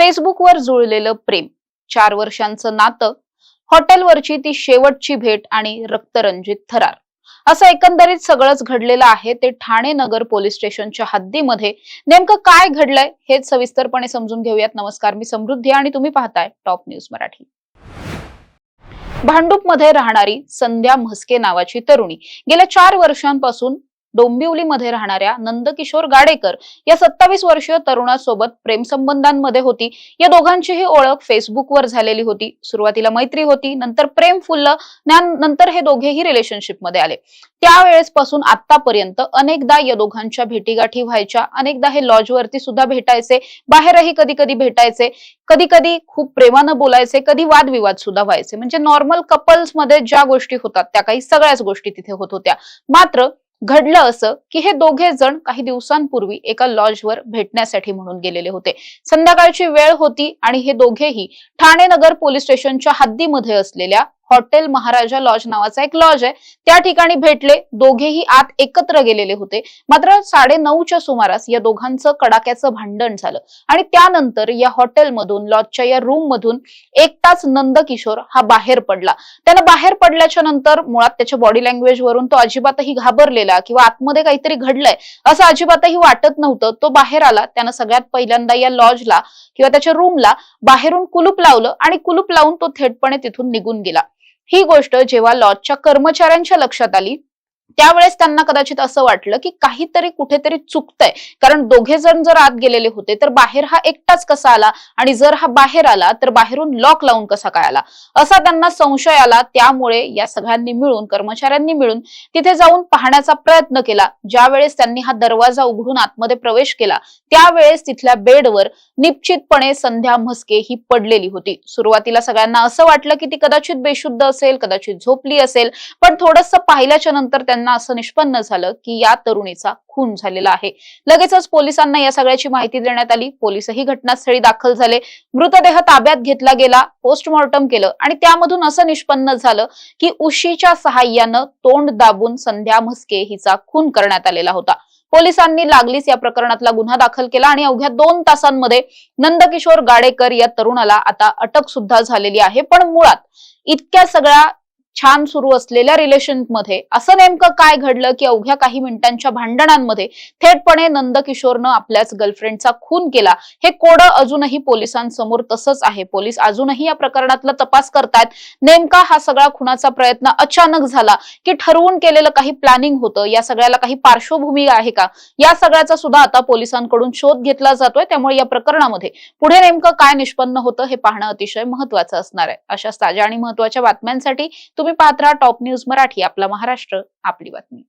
फेसबुकवर जुळलेलं प्रेम, 4 वर्षांचं नातं, हॉटेलवरची ती शेवटची भेट आणि रक्तरंजित थरार, असं एकंदरीत सगळंच घडलेलं आहे ते ठाणे नगर पोलीस स्टेशनच्या हद्दीमध्ये. नेमकं काय घडलंय हेच सविस्तरपणे समजून घेऊयात. नमस्कार, मी समृद्धी आणि तुम्ही पाहताय टॉप न्यूज मराठी. भांडूपमध्ये राहणारी संध्या म्हस्के नावाची तरुणी गेल्या 4 वर्षांपासून डोंबिवलीमध्ये राहणाऱ्या नंदकिशोर गाडेकर या 27 वर्षीय तरुणासोबत प्रेमसंबंधांमध्ये होती. या दोघांचीही ओळख फेसबुकवर झालेली होती. सुरुवातीला मैत्री होती, नंतर प्रेम फुललं, नंतर हे दोघेही रिलेशनशिपमध्ये आले. त्यावेळेसपासून आतापर्यंत अनेकदा या दोघांच्या भेटीगाठी व्हायच्या. अनेकदा हे लॉजवरती सुद्धा भेटायचे, बाहेरही कधी कधी भेटायचे, कधी कधी खूप प्रेमानं बोलायचे, कधी वादविवाद सुद्धा व्हायचे. म्हणजे नॉर्मल कपल्स मध्ये ज्या गोष्टी होतात त्या काही सगळ्याच गोष्टी तिथे होत होत्या. मात्र घडलं असं की हे दोघे जण काही दिवसांपूर्वी एका लॉजवर भेटण्यासाठी म्हणून गेलेले होते. संध्याकाळची वेळ होती आणि हे दोघेही ठाणे नगर पोलीस स्टेशनच्या हद्दीमध्ये असलेल्या हॉटेल महाराजा लॉज नावाचा एक लॉज आहे, त्या ठिकाणी भेटले. दोघेही आत एकत्र गेलेले होते. मात्र 9:30च्या सुमारास या दोघांचं कडाक्याचं भांडण झालं आणि त्यानंतर या हॉटेलमधून, लॉजच्या या रूम मधून एकटाच नंदकिशोर हा बाहेर पडला. त्यानं बाहेर पडल्याच्या नंतर मुळात त्याच्या बॉडी लँग्वेज वरून तो अजिबातही घाबरलेला किंवा आतमध्ये काहीतरी घडलंय असं अजिबातही वाटत नव्हतं. तो बाहेर आला. त्यानं सगळ्यात पहिल्यांदा या लॉजला किंवा त्याच्या रूमला बाहेरून कुलूप लावलं आणि कुलूप लावून तो थेटपणे तिथून निघून गेला. ही गोष्ट जेव्हा लॉजच्या कर्मचाऱ्यांच्या लक्षात आली त्यावेळेस त्यांना कदाचित असं वाटलं की काहीतरी कुठेतरी चुकतंय. कारण दोघे जण जर आत गेलेले होते तर बाहेर हा एकटाच कसा आला, आणि जर हा बाहेर आला तर बाहेरून लॉक लावून कसा काय आला, असा त्यांना संशय आला. त्यामुळे या सगळ्यांनी मिळून, कर्मचाऱ्यांनी मिळून तिथे जाऊन पाहण्याचा प्रयत्न केला. ज्यावेळेस त्यांनी हा दरवाजा उघडून आतमध्ये प्रवेश केला त्यावेळेस तिथल्या बेडवर निश्चितपणे संध्या म्हस्के ही पडलेली होती. सुरुवातीला सगळ्यांना असं वाटलं की ती कदाचित बेशुद्ध असेल, कदाचित झोपली असेल, पण थोडंसं पाहिल्याच्या नंतर त्यांना असं निष्पन्न झालं की या तरुणीचा खून झालेला आहे. लगेचच पोलिसांना या सगळ्याची माहिती देण्यात आली. पोलिसही घटनास्थळी दाखल झाले. मृतदेह ताब्यात घेतला गेला, पोस्टमॉर्टम केलं आणि त्यामधून असं निष्पन्न झालं की उशीच्या सहाय्यानं तोंड दाबून संध्या म्हस्के हिचा खून करण्यात आलेला होता. पोलिसांनी लागलीच या प्रकरणातला गुन्हा दाखल केला आणि अवघ्या 2 तासांमध्ये नंदकिशोर गाडेकर या तरुणाला आता अटक सुद्धा झालेली आहे. पण मुळात इतक्या सगळ्या छान सुरू असलेल्या रिलेशनमध्ये असं नेमकं काय घडलं की अवघ्या काही मिनिटांच्या भांडणांमध्ये थेटपणे नंदकिशोरनं आपल्याच गर्लफ्रेंडचा खून केला? हे कोडं अजूनही पोलिसांसमोर तसंच आहे. पोलीस अजूनही या प्रकरणातला तपास करतायत. नेमका हा सगळा खुनाचा प्रयत्न अचानक झाला की ठरवून केलेलं काही प्लॅनिंग होतं? या सगळ्याला काही पार्श्वभूमी आहे का? या सगळ्याचा सुद्धा आता पोलिसांकडून शोध घेतला जातोय. त्यामुळे या प्रकरणामध्ये पुढे नेमकं काय निष्पन्न होतं हे पाहणं अतिशय महत्वाचं असणार आहे. अशा ताज्या आणि महत्वाच्या बातम्यांसाठी तुम्ही पाहत राहा टॉप न्यूज मराठी. आपला महाराष्ट्र, आपली बातमी.